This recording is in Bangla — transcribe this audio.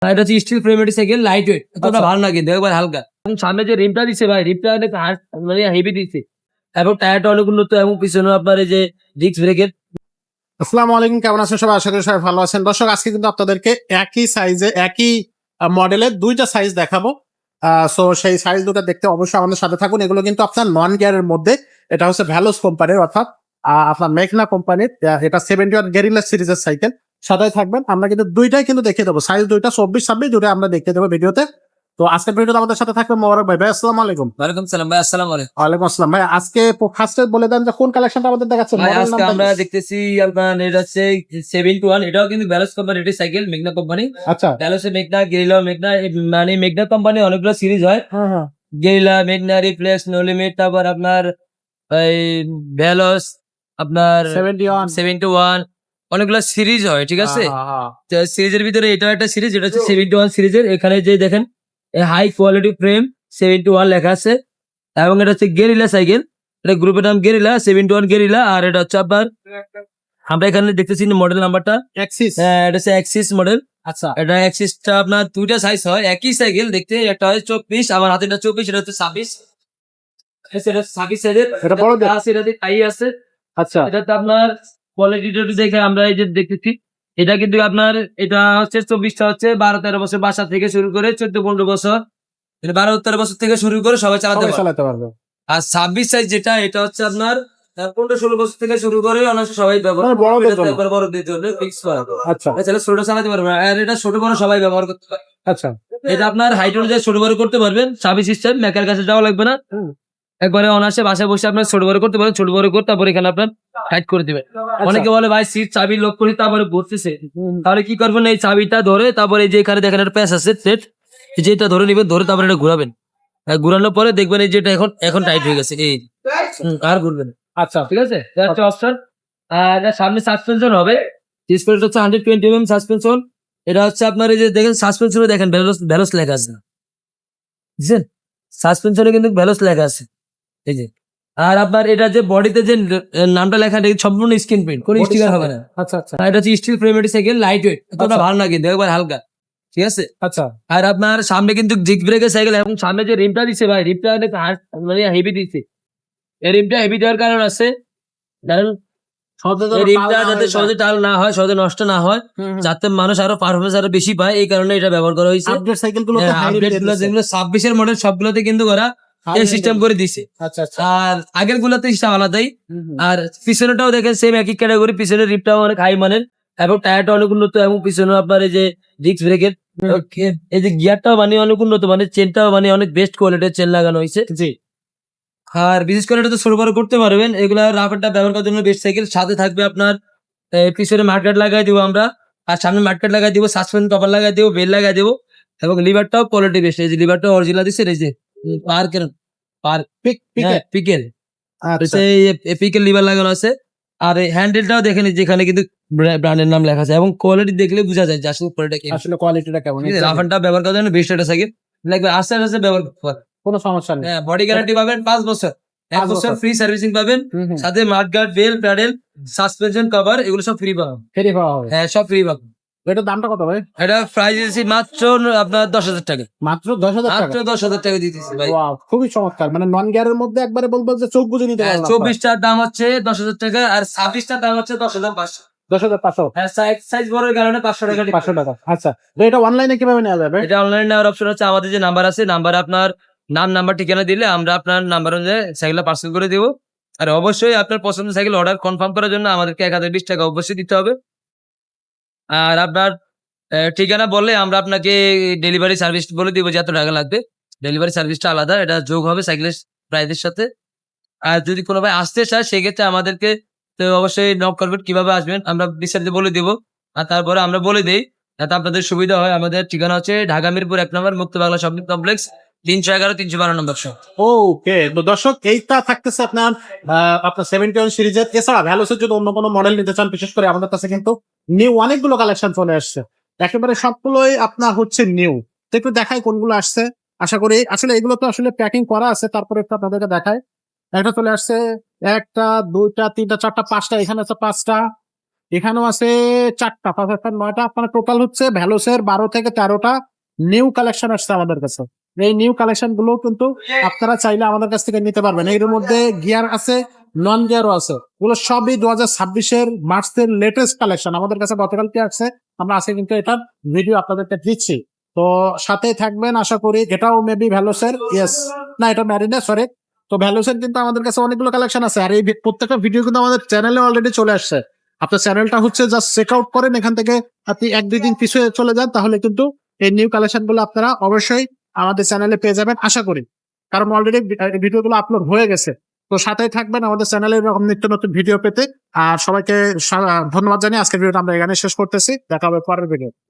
এটা হচ্ছে স্টিল ফ্রেমের সাইকেল, লাইট ওয়েট, এতটা ভালো না কিন্তু একবার হালকা। এবং সামনে যে রিমটা দিচ্ছে ভাই, রিমটা অনেক মানে হেভি দিচ্ছে এবং টায়ারটা অনেক উন্নত এবং পিছনে আপনার এই যে ডিস্ক ব্রেকের। আসসালামু আলাইকুম, কেমন আছেন সবাই? আশা করি সবাই ভালো আছেন। দর্শক, আজকে কিন্তু আপনাদেরকে একই সাইজে একই মডেলের দুইটা সাইজ দেখাবো। সো সেই সাইজ দুটো দেখতে অবশ্যই আমাদের সাথে থাকুন। এগুলো কিন্তু আপনার নন গিয়ারের মধ্যে, এটা হচ্ছে ভ্যালোস কোম্পানির, অর্থাৎ আপনার মেঘনা কোম্পানির। এটা 71 গেরিলা সিরিজের সাইকেল। সাথে থাকবেন, আমরা কিন্তু দুইটাই কিন্তু দেখিয়ে দেবো, সাইজ দুইটা 24-26 দুটো আমরা দেখিয়ে দেবো ভিডিওতে। তো আজকের ভিডিওতে আমাদের সাথে থাকবে মোবারক ভাই। ভাই আসসালামু আলাইকুম। ওয়ালাইকুম সালাম ভাই, আসসালামু আলাইকুম। ওয়ালাইকুম আসসালাম ভাই। আজকে ফার্স্টে বলে দেন যে কোন কালেকশনটা আমাদের দেখাচ্ছেন। ভাই মডেল আজকে নামটা আমরা কি? দেখতেছি আপনার এটা হচ্ছে 71, এটাও কিন্তু ভ্যালোস কোম্পানির একটি সাইকেল, মেঘনা কোম্পানি। আচ্ছা। ভ্যালোসে মেঘনা, গেরিলা মেঘনা, মানে মেঘনা কোম্পানি অনেকগুলো সিরিজ হয়। হ্যাঁ হ্যাঁ। গেরিলা, মেঘনা, রিফ্লেক্স, নো লিমিট, তারপর আপনার এই ভ্যালোস, আপনার 71, অনেকগুলো সিরিজ হয়, ঠিক আছে। সিরিজের ভিতরে এটাও একটা সিরিজ, এটা হচ্ছে 71 সিরিজের। এখানে যে দেখেন হাই কোয়ালিটি ফ্রেম 71 লেখা আছে, এবং এটা হচ্ছে গেরিলা সাইকেল। এটা গ্রুপের নাম গেরিলা, 71 গেরিলা। আর এটা হচ্ছে আপনার, আমরা এখানে দেখতেছি মডেল নাম্বারটা অ্যাক্সিস। এটা হচ্ছে অ্যাক্সিস মডেল। আচ্ছা। এটা অ্যাক্সিসটা আপনার দুইটা সাইজ হয়, একই সাইকেল দেখতে, একটা হয় 24, আমার হাতে 24, এটা হচ্ছে 26। এটা 26 সাইজের, এটা বড় দেখ। আছে, এটাতে টাই আছে। আচ্ছা। এটাতে আপনার কোয়ালিটিটা দেখে আমরা এই যে দেখতেছি, এটা কিন্তু আপনার এটা হচ্ছে 24টা হচ্ছে 12-13 বছর বাসা থেকে শুরু করে 14-15 বছর, 12-13 বছর থেকে শুরু করে সবাই চালাতে সবাই পারে। চালাতে পারবে। আর 26 সাইজ যেটা, এটা হচ্ছে আপনার 15-16 বছর থেকে শুরু করে অনেক সবাই ব্যবহার মানে বড়দের জন্য। একবার বড়দের জন্য ফিক্স করা। আচ্ছা এছাড়া ছোট চালাতে পারবে না, আর এটা ছোট বড় সবাই ব্যবহার করতে পারে। আচ্ছা। এটা আপনার হাইট অনুযায়ী ছোট বড় করতে পারবেন, চাবি সিস্টেম, মেকার কাছে যাওয়া লাগবে না। একবারে অনায়াসে বাসায় বসে আপনার ছোট বড় করতে পারেন, ছোট বড় করে তারপর এখানে আপনার টাইট করে দিবেন। অনেকে বলে ভাই সিট চাবি লক করি তারপরে ঘুরতেছে, তাহলে কি করবেন, এই চাবিটা ধরে তারপরে এই যে এখানে দেখেন একটা প্যাচ আছে সেট, যেটা ধরে নিবেন, ধরে তারপরে এটা ঘুরাবেন। ঘুরানোর পরে দেখবেন এই যেটা এখন এখন টাইট হয়ে গেছে, এই আর ঘুরবেন। আচ্ছা। ঠিক আছে, এটা হচ্ছে অপশন। আর এটা সামনে সাসপেনশন হবে, ডিসপ্লেটা হচ্ছে 120 mm সাসপেনশন। এটা হচ্ছে আপনার এই যে দেখেন সাসপেনশনে দেখেন ভ্যালোস, ভ্যালোস লেখা আছে, বুঝছেন? সাসপেনশনে কিন্তু ভ্যালোস লেখা আছে, এই যে। আর আপনার এটা যে বডিতে যে নামটা লেখা, এটা সম্পূর্ণ স্ক্রিন প্রিন্ট, কোনো স্টিকার হবে না। আচ্ছা আচ্ছা আর এটা হচ্ছে স্টিল ফ্রেমের সাইকেল, লাইট ওয়েট, এতটা আচ্ছা। ভালো না কিন্তু একবার হালকা, ঠিক আছে। আচ্ছা। আর আপনার সামনে কিন্তু ডিস্ক ব্রেকের সাইকেল, এবং সামনে যে রিমটা দিচ্ছে ভাই, রিমটা অনেক মানে হেভি দিচ্ছে। এই রিমটা হেভি দেওয়ার কারণ আছে, কারণ এই রিমটা যাতে সহজে টাল না হয়, সহজে নষ্ট না হয়, যাতে মানুষ আরো পারফরমেন্স আরো বেশি পায়, এই কারণে এটা ব্যবহার করা হয়েছে। আপডেট সাইকেল গুলো আপডেট গুলো যেগুলো 26 এর মডেল সবগুলোতে কিন্তু ওরা এই সিস্টেম করে দিছে। আচ্ছা আচ্ছা। আর আগের গুলোতে সিস্টেম আলাদাই। আর পিছনেটাও দেখেন সেম একই ক্যাটাগরি, পিছনের রিপটাও অনেক হাই মানের এবং টায়ারটা অনেক উন্নত, এবং পিছনে আপনার এই যে ডিস্ক ব্রেকের এই যে গিয়ারটাও মানে অনেক উন্নত, মানে চেনটাও মানে অনেক বেস্ট কোয়ালিটির চেন লাগানো হয়েছে। জি। আর বিশেষ করে এটা তো ছোট বড় করতে পারবেন, এগুলা রাফারটা ব্যবহার করার জন্য বেস্ট সাইকেল। সাথে থাকবে আপনার পিছনে মার্কেট লাগাই দিব আমরা, আর সামনে মার্কেট লাগাই দিব, সাসপেন্স কভার লাগাই দিব, বেল লাগাই দিব, এবং লিভারটাও কোয়ালিটি বেস্ট। এই যে লিভারটা অরিজিনাল দিচ্ছে, এই যে পার্কের পিকের আচ্ছা। পিকের লিভার লাগানো আছে। আর এই হ্যান্ডেলটাও দেখেন, যেখানে কিন্তু ব্র্যান্ডের নাম লেখা আছে, এবং কোয়ালিটি দেখলে বোঝা যায় যে আসলে কোয়ালিটি কি। আসলে কোয়ালিটিটা কেমন? রাফারটা ব্যবহার করার জন্য বেস্ট একটা সাইকেল লাগবে, আস্তে আস্তে ব্যবহার করতে পারে। কোনো সমস্যা নেই। হ্যাঁ, বডি গ্যারান্টি পাবেন 5 বছর, 1 বছর ফ্রি সার্ভিসিং পাবেন, সাথে mudguard, bell, pedal, suspension cover, এগুলো সব ফ্রি পাবেন। ফেরি পাওয়া হবে। হ্যাঁ, সব ফ্রি পাবেন। এটার দামটা কত ভাই? এটা প্রাইস দিয়েছি মাত্র আপনার 10,000 টাকা, মাত্র 10,000 টাকা। মাত্র 10,000 টাকা দিতেছি ভাই। ওয়াও, খুবই চমৎকার। মানে নন গিয়ারের মধ্যে একবারে বলবো যে চোখ বুজে নিতে পারবেন। 24টার দাম হচ্ছে 10,000 টাকা, আর 26টার দাম হচ্ছে 10,500। 10,500। হ্যাঁ, সাইজ বড়ের কারণে 500 টাকা। 500 টাকা। আচ্ছা, তো এটা অনলাইনে কিভাবে নেওয়া যাবে? এটা অনলাইন নেওয়ার অপশন হচ্ছে, আমাদের যে নাম্বার আছে, নাম্বারে আপনার নাম্বার ঠিকানা দিলে আমরা আপনার নাম্বার অনুযায়ী সাইকেলটা পার্সেল করে দিব। আর অবশ্যই আপনার পছন্দের সাইকেল অর্ডার কনফার্ম করার জন্য আমাদেরকে 1020 টাকা অবশ্যই দিতে হবে। আর আপনার ঠিকানা বললে আমরা আপনাকে ডেলিভারি সার্ভিস বলে দিব যে এত টাকা লাগবে। ডেলিভারি সার্ভিসটা আলাদা, এটা যোগ হবে সাইকেলের প্রাইসের সাথে। আর যদি কোনো ভাই আসতে চায়, সেক্ষেত্রে আমাদেরকে তো অবশ্যই নক করবেন, কিভাবে আসবেন আমরা বিস্তারিত বলে দিব। আর তারপরে আমরা বলে দেই, যাতে আপনাদের সুবিধা হয়। আমাদের ঠিকানা হচ্ছে ঢাকা মিরপুর 1 নম্বর মুক্ত বাংলা শপিং কমপ্লেক্স, 311-312 নম্বর শপ। ওকে, তো দর্শক, এইটা থাকতেছে আপনার আপনার 71 সিরিজের। এছাড়া ভ্যালোসের যদি অন্য কোনো মডেল নিতে চান, বিশেষ করে আমাদের কাছে কিন্তু নিউ অনেকগুলো কালেকশন চলে আসছে, একেবারে সবগুলোই আপনার হচ্ছে নিউ। তো একটু দেখাই কোনগুলো আসছে। আশা করি আসলে এগুলো তো আসলে প্যাকিং করা আছে, তারপরে একটু আপনাদেরকে দেখায়। একটা চলে আসছে, একটা, দুইটা, তিনটা, চারটা, পাঁচটা, এখানে আছে 5টা, এখানেও আছে 4টা 5 8 9টা, আপনার টোটাল হচ্ছে ভ্যালোসের 12 থেকে 13টা নিউ কালেকশন আসছে আমাদের কাছে। এই নিউ কালেকশন গুলো কিন্তু আপনারা চাইলে আমাদের কাছ থেকে নিতে পারবেন। এর মধ্যে গিয়ার আছে, নন গিয়ারও আছে, এগুলো সবই 2026-এর মার্চের লেটেস্ট কালেকশন। আমাদের কাছে গতকালকে আসছে, আমরা আজকে কিন্তু এটার ভিডিও আপনাদেরকে দিচ্ছি। তো সাথেই থাকবেন আশা করি। এটাও মেবি ভ্যালোসের, ইয়েস, না এটা ম্যারিনা, সরি। তো ভ্যালোসের কিন্তু আমাদের কাছে অনেকগুলো কালেকশন আছে, আর এই প্রত্যেকটা ভিডিও কিন্তু আমাদের চ্যানেলে অলরেডি চলে আসছে। আপনার চ্যানেলটা হচ্ছে জাস্ট চেক আউট করেন, এখান থেকে আপনি 1-2 দিন পিছিয়ে চলে যান, তাহলে কিন্তু এই নিউ কালেকশন গুলো আপনারা অবশ্যই আমাদের চ্যানেলে পেয়ে যাবেন আশা করি, কারণ অলরেডি ভিডিওগুলো আপলোড হয়ে গেছে। তো সাথেই থাকবেন আমাদের চ্যানেলে এরকম নিত্য নতুন ভিডিও পেতে। আর সবাইকে ধন্যবাদ জানিয়ে আজকের ভিডিওটা আমরা এখানে শেষ করতেছি। দেখা হবে পরের ভিডিও।